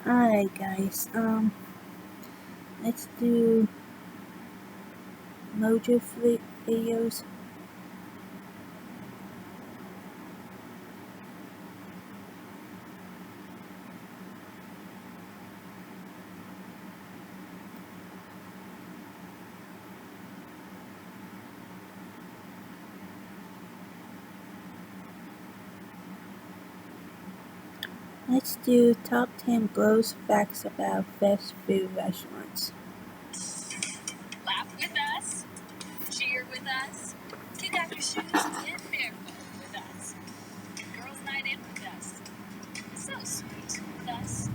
Alright guys, let's do mojo flip videos. Let's do top 10 gross facts about fast food restaurants. Laugh with us, cheer with us, kick out your shoes, get barefoot with us. Girls' night in with us, so sweet with us.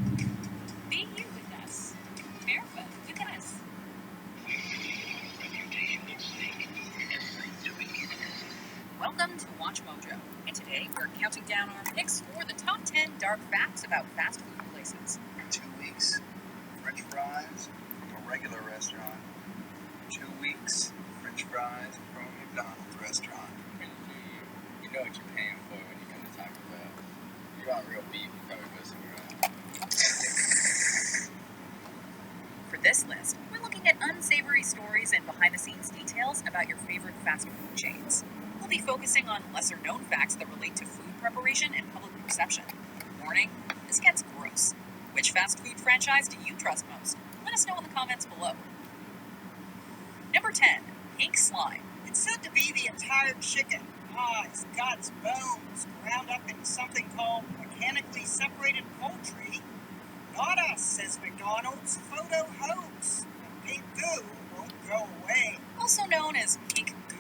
Be you with us, barefoot with us. Reputation at stake. Welcome to Watch Mojo, and today we're counting down our picks for the top 10 dark facts about fast food places. 2 weeks, French fries from a regular restaurant. 2 weeks, French fries from a McDonald's restaurant. You know what you're paying for when you come to Taco Bell. You want real beef, you probably go somewhere else. For this list, we're looking at unsavory stories and behind-the-scenes details about your favorite fast food chains. We'll be focusing on lesser-known facts that relate to food preparation and public perception. Warning, this gets gross. Which fast food franchise do you trust most? Let us know in the comments below. Number 10, pink slime. It's said to be the entire chicken, eyes, guts, bones, ground up into something called mechanically separated poultry. Not us, says McDonald's. Photo hoax. The pink goo won't go away. Also known as pink goo,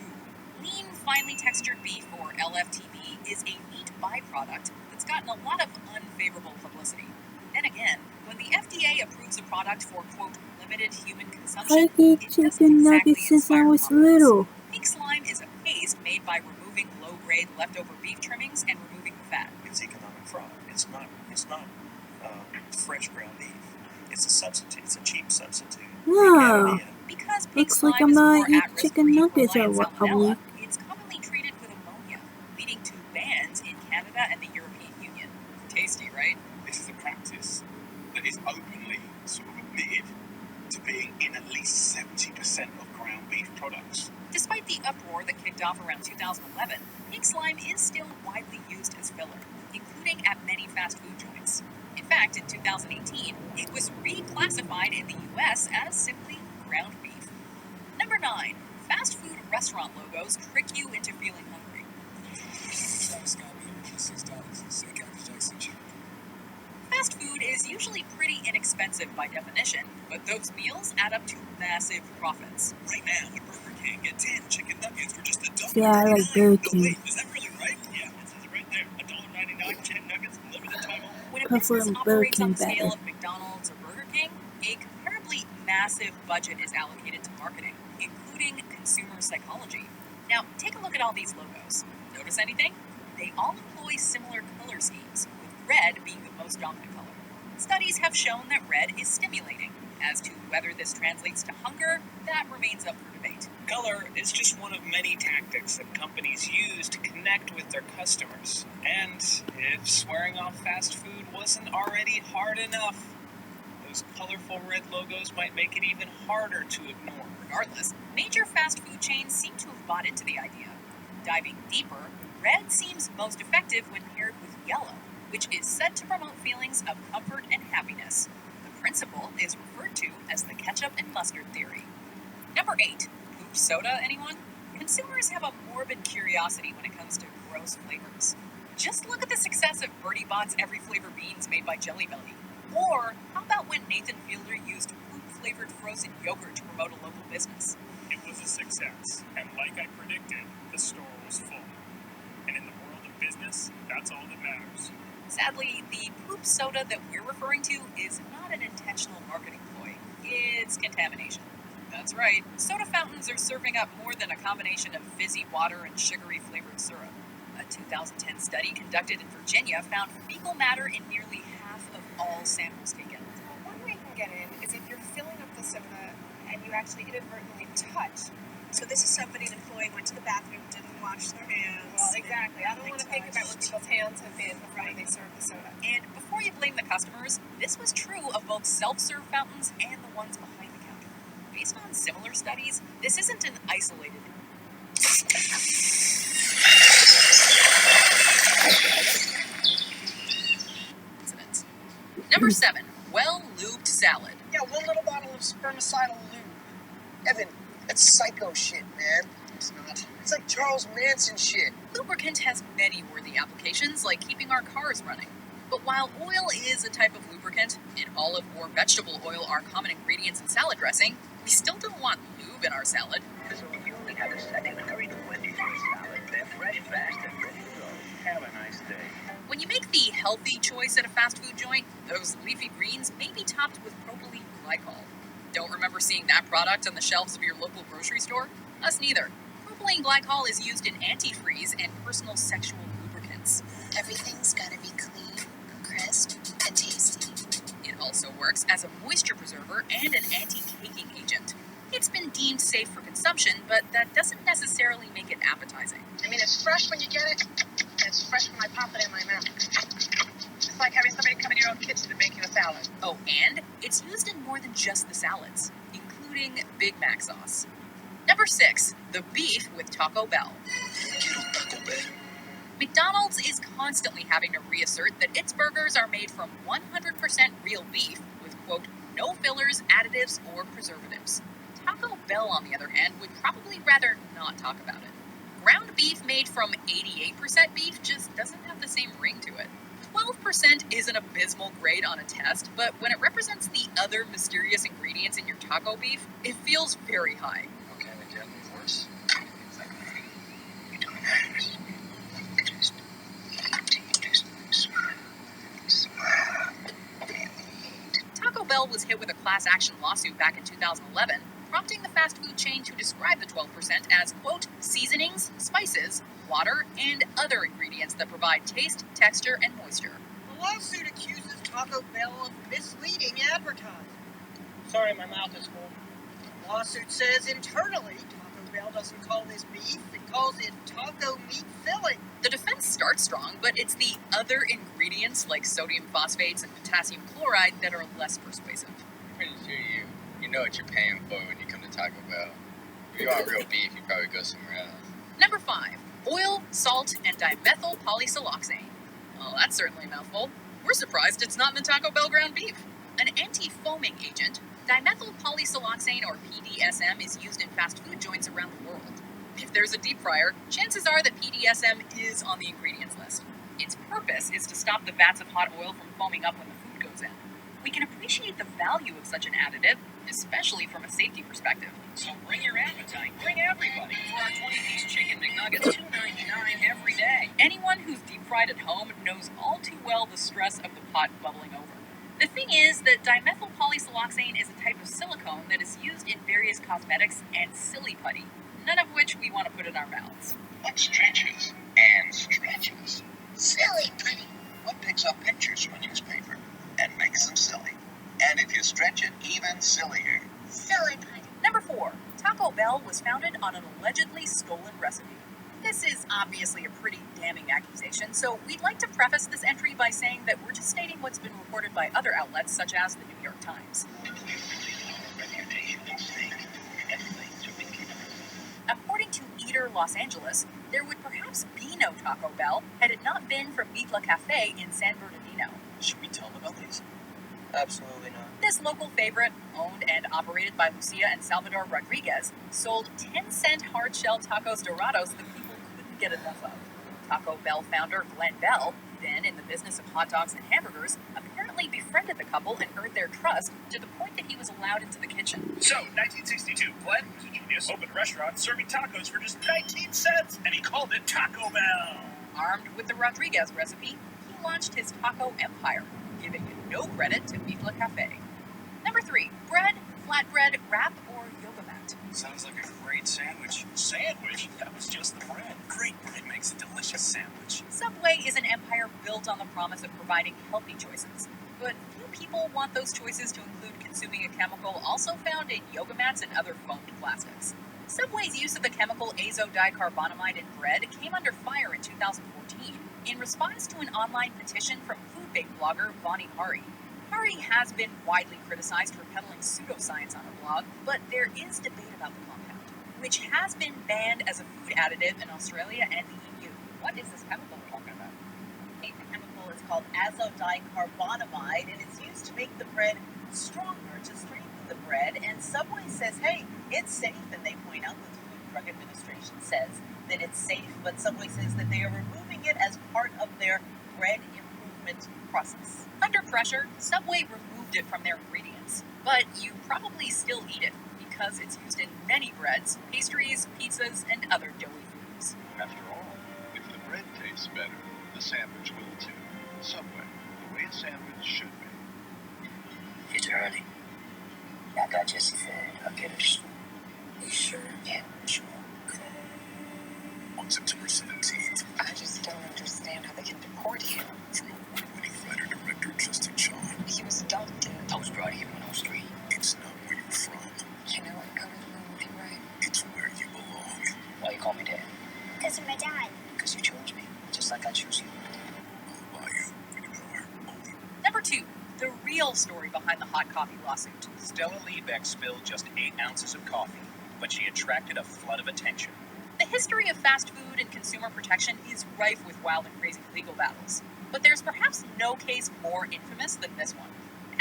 lean, finely textured beef, or LFTB, is a meat byproduct that's gotten a lot of unfavorable publicity. Then again, when the FDA approves a product for, quote, limited human consumption, I eat it doesn't chicken exactly nuggets since I inspire was confidence. little. Pink slime is a paste made by removing low-grade leftover beef trimmings and removing the fat. It's economic fraud. It's not fresh ground beef. It's a substitute. It's a cheap substitute. Wow. Because pink Looks slime like I'm is gonna more eat at-risk chicken for E. nuggets coli and a salmonella, week. it's commonly treated with ammonia, leading to bans in Canada and the European Union. Tasty, right? This is a practice that is openly sort of admitted to being in at least 70% of ground beef products. Despite the uproar that kicked off around 2011, pink slime is still widely used as filler, including at many fast food joints. In fact, in 2018, it was reclassified in the US as simply ground beef. Number 9. Fast food restaurant logos trick you into feeling hungry. Fast food is usually pretty inexpensive by definition, but those meals add up to massive profits. Right now at Burger King, get 10 chicken nuggets for just $1.99. Yeah, I like Burger King. No, wait, is that really right? Yeah, it says it right there. $1.99, 10 nuggets, limited time only. When a Prefer business Burger operates on King the scale better. of McDonald's or Burger King, a comparably massive budget is allocated to marketing, including consumer psychology. Now, take a look at all these logos. Notice anything? They all employ similar color schemes, with red being the most dominant color. Studies have shown that red is stimulating. As to whether this translates to hunger, that remains up for debate. Color is just one of many tactics that companies use to connect with their customers. And if swearing off fast food wasn't already hard enough, those colorful red logos might make it even harder to ignore. Regardless, major fast food chains seem to have bought into the idea. Diving deeper, red seems most effective when paired with yellow, which is said to promote feelings of comfort and happiness. The principle is referred to as the ketchup and mustard theory. Number 8. Poop soda, anyone? Consumers have a morbid curiosity when it comes to gross flavors. Just look at the success of Bertie Bott's Every Flavor beans made by Jelly Belly. Or, how about when Nathan Fielder used poop-flavored frozen yogurt to promote a local business? It was a success, and like I predicted, the store was full. And in the world of business, that's all that matters. Sadly, the poop soda that we're referring to is not an intentional marketing ploy. It's contamination. That's right, soda fountains are serving up more than a combination of fizzy water and sugary flavored syrup. A 2010 study conducted in Virginia found fecal matter in nearly half of all samples taken. Well, one way you can get in is if you're filling up the soda and you actually inadvertently touch. So this is somebody an employee went to the bathroom, didn't wash their hands. Well, exactly. I don't want to think about what people's hands have been before they serve the soda. And before you blame the customers, this was true of both self-serve fountains and the ones behind the counter. Based on similar studies, this isn't an isolated incident. Number 7, well-lubed salad. Yeah, 1 little bottle of spermicidal lube. Evan, that's psycho shit, man. It's not. It's like Charles Manson shit. Lubricant has many worthy applications, like keeping our cars running. But while oil is a type of lubricant, and olive or vegetable oil are common ingredients in salad dressing, we still don't want lube in our salad. So if you only have a second, hurry to Wendy's for a salad. They're fresh, fast, and ready to go. Have a nice day. When you make the healthy choice at a fast food joint, those leafy greens may be topped with propylene glycol. Don't remember seeing that product on the shelves of your local grocery store? Us neither. Propylene glycol is used in antifreeze and personal sexual lubricants. Everything's gotta be clean, crisp, and tasty. It also works as a moisture preserver and an anti-caking agent. It's been deemed safe for consumption, but that doesn't necessarily make it appetizing. I mean, it's fresh when you get it, and it's fresh when I pop it in my mouth. It's like having somebody come in your own kitchen to make you a salad. Oh, and it's used in more than just the salads, including Big Mac sauce. Number 6, the beef with Taco Bell. McDonald's is constantly having to reassert that its burgers are made from 100% real beef with, quote, no fillers, additives, or preservatives. Taco Bell, on the other hand, would probably rather not talk about it. Ground beef made from 88% beef just doesn't have the same ring to it. 12% is an abysmal grade on a test, but when it represents the other mysterious ingredients in your taco beef, it feels very high. Okay, they get worse. You're doing that. Taco Bell was hit with a class action lawsuit back in 2011, prompting the fast food chain to describe the 12% as, quote, seasonings, spices, water, and other ingredients that provide taste, texture, and moisture. The lawsuit accuses Taco Bell of misleading advertising. Sorry, my mouth is full. The lawsuit says internally, Taco Bell doesn't call this beef, it calls it taco meat filling. The defense starts strong, but it's the other ingredients like sodium phosphates and potassium chloride that are less persuasive. I'm pretty sure you know what you're paying for when you come to Taco Bell. If you want real beef, you probably go somewhere else. Number 5, oil, salt, and dimethyl polysiloxane. Well, that's certainly a mouthful. We're surprised it's not in the Taco Bell ground beef. An anti-foaming agent, dimethyl polysiloxane or PDSM is used in fast food joints around the world. If there's a deep fryer, chances are that PDSM is on the ingredients list. Its purpose is to stop the vats of hot oil from foaming up when the food goes in. We can appreciate the value of such an additive, especially from a safety perspective. So bring your appetite. Bring everybody for our 20-piece chicken McNuggets, $2.99 every day. Anyone who's deep fried at home knows all too well the stress of the pot bubbling over. The thing is that dimethyl polysiloxane is a type of silicone that is used in various cosmetics and silly putty, none of which we want to put in our mouths. What stretches and stretches? Silly putty. What picks up pictures from newspaper and makes them silly? And if you stretch it, even sillier. Silly putty. Number 4, Taco Bell was founded on an allegedly stolen recipe. This is obviously a pretty damning accusation, so we'd like to preface this entry by saying that we're just stating what's been reported by other outlets such as the New York Times. Reputation at stake. Everything to be kept. According to Eater Los Angeles, there would perhaps be no Taco Bell had it not been for Mitla Cafe in San Bernardino. Should we tell them about these? Absolutely not. This local favorite, owned and operated by Lucia and Salvador Rodriguez, sold 10-cent hard-shell tacos dorados that people couldn't get enough of. Taco Bell founder Glenn Bell, then in the business of hot dogs and hamburgers, apparently befriended the couple and earned their trust to the point that he was allowed into the kitchen. So, 1962, Glenn, who's a genius, opened a restaurant serving tacos for just 19 cents, and he called it Taco Bell. Armed with the Rodriguez recipe, he launched his taco empire, giving no credit to Mitla Cafe. Number 3, bread, flatbread, wrap, or yoga mat. Sounds like a great sandwich. Sandwich? That was just the bread. Great bread makes a delicious sandwich. Subway is an empire built on the promise of providing healthy choices. But few people want those choices to include consuming a chemical also found in yoga mats and other foamed plastics. Subway's use of the chemical azodicarbonamide in bread came under fire in 2014 in response to an online petition from food-bake blogger Vani Hari. Hari has been widely criticized for peddling pseudoscience on her blog, but there is debate about the compound, which has been banned as a food additive in Australia and the EU. What is this chemical we're talking about? The chemical is called azodicarbonamide, and it's used to make the bread stronger, to strengthen the bread. And Subway says, hey, it's safe, and they point out that the Food and Drug Administration says that it's safe, but Subway says that they are removing it as part of their bread improvement process. Under pressure, Subway removed it from their ingredients, but you probably still eat it because it's used in many breads, pastries, pizzas, and other doughy foods. After all, if the bread tastes better, the sandwich will too. Subway, the way a sandwich should be. It's early. Like I just said, I'll get it soon. You sure? Yeah, sure. On September 17th, I just don't understand how they can deport him. from award-winning fighter director Justin Shaw. He was adopted. I was brought here when I was 3. It's not where you're from. You know what color the moon would be, right? It's where you belong. Why you call me Dad? Because you're my dad. Because you chose me, just like I chose you. I'll buy you $50 only. Number 2. The real story behind the hot coffee lawsuit. Stella Liebeck spilled just 8 ounces of coffee, but she attracted a flood of attention. The history of fast food and consumer protection is rife with wild and crazy legal battles, but there's perhaps no case more infamous than this one.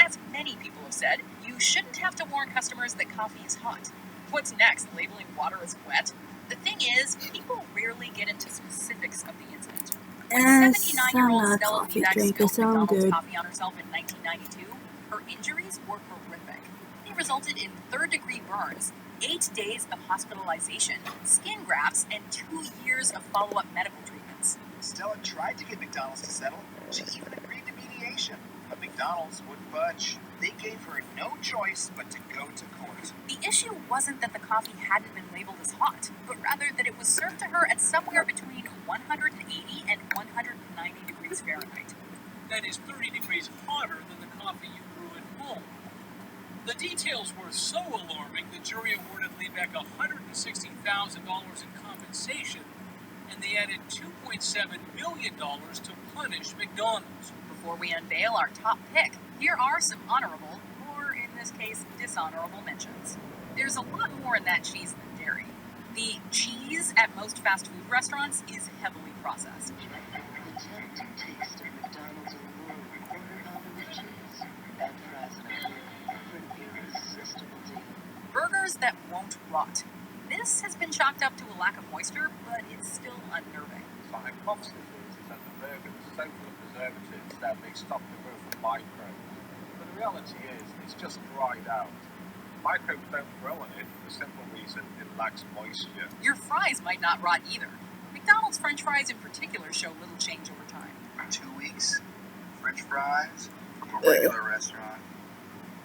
As many people have said, you shouldn't have to warn customers that coffee is hot. What's next, labeling water as wet? The thing is, people rarely get into specifics of the incident. When As 79-year-old I'm not a Stella coffee Liebeck drinker, spilled so I'm McDonald's good. coffee on herself in 1992, her injuries were horrific. They resulted in third-degree burns, 8 days of hospitalization, skin grafts, and 2 years of follow-up medical treatments. Stella tried to get McDonald's to settle. She even agreed to mediation, but McDonald's wouldn't budge. They gave her no choice but to go to court. The issue wasn't that the coffee hadn't been labeled as hot, but rather that it was served to her at somewhere between 180 and 190 degrees Fahrenheit. That is 30 degrees hotter than the coffee you brew at home. The details were so alarming, the jury awarded Liebeck $160,000 in compensation, and they added $2.7 million to punish McDonald's. Before we unveil our top pick, here are some honorable, or in this case, dishonorable mentions. There's a lot more in that cheese than dairy. The cheese at most fast food restaurants is heavily processed. The tempting taste of McDonald's allure with burger oven with cheese and fries on a grill for an irresistible deal. Burgers that won't rot. This has been chalked up to a lack of moisture, but it's still unnerving. The hypothesis is that the burger is so full of preservatives that they stop the growth of microbes. But the reality is, it's just dried out. Microbes don't grow on it for the simple reason it lacks moisture. Your fries might not rot either. McDonald's French fries in particular show little change over time. 2 weeks, French fries from a regular restaurant.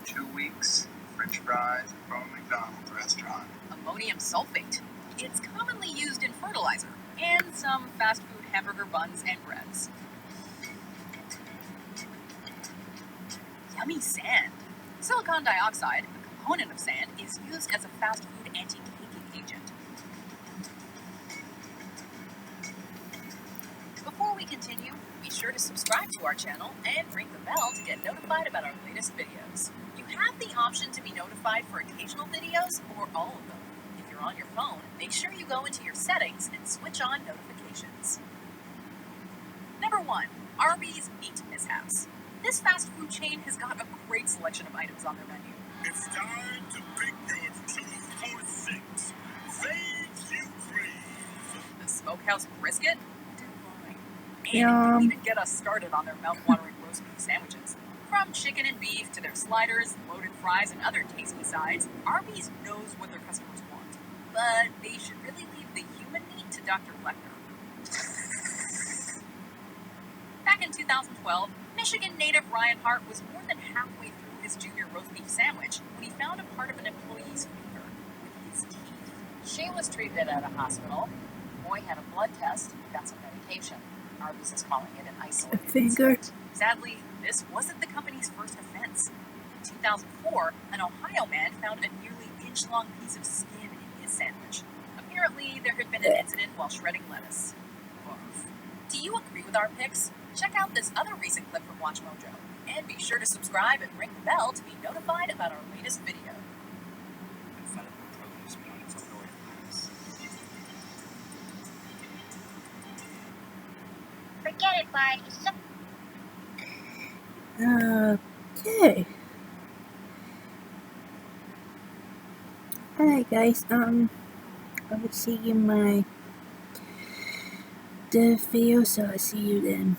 2 weeks, French fries from a McDonald's restaurant. Ammonium sulfate. It's commonly used in fertilizer and some fast food hamburger buns and breads. Yummy sand. Silicon dioxide, a component of sand, is used as a fast food anti-caking agent. Before we continue, be sure to subscribe to our channel and ring the bell to get notified about our latest videos. You have the option to be notified for occasional videos or all of them. If you're on your phone, make sure you go into your settings and switch on notifications. Number 1. Arby's Meat Mishaps. This fast food chain has got a great selection of items on their menu. It's time to pick your 2 for 6. Things you crave. The smokehouse brisket? Divine. And Yum. don't even get us started on their mouth-watering roast beef sandwiches. From chicken and beef to their sliders, loaded fries, and other tasty sides, Arby's knows what their customers want. But they should really leave the human meat to Dr. Lecter. Back in 2012, Michigan native Ryan Hart was more than halfway through his junior roast beef sandwich when he found a part of an employee's finger with his teeth. She was treated at a hospital. The boy had a blood test, got some medication. Arby's is calling it an isolated Finger. incident. Sadly, this wasn't the company's first offense. In 2004, an Ohio man found a nearly inch-long piece of skin in his sandwich. Apparently, there had been an incident while shredding lettuce. Barf. Do you agree with our picks? Check out this other recent clip from Watch Mojo. And be sure to subscribe and ring the bell to be notified about our latest video. Incredible produce brought from North Wales. Forget it, Bart. Okay. Alright guys, I will see you in my video, so I'll see you then.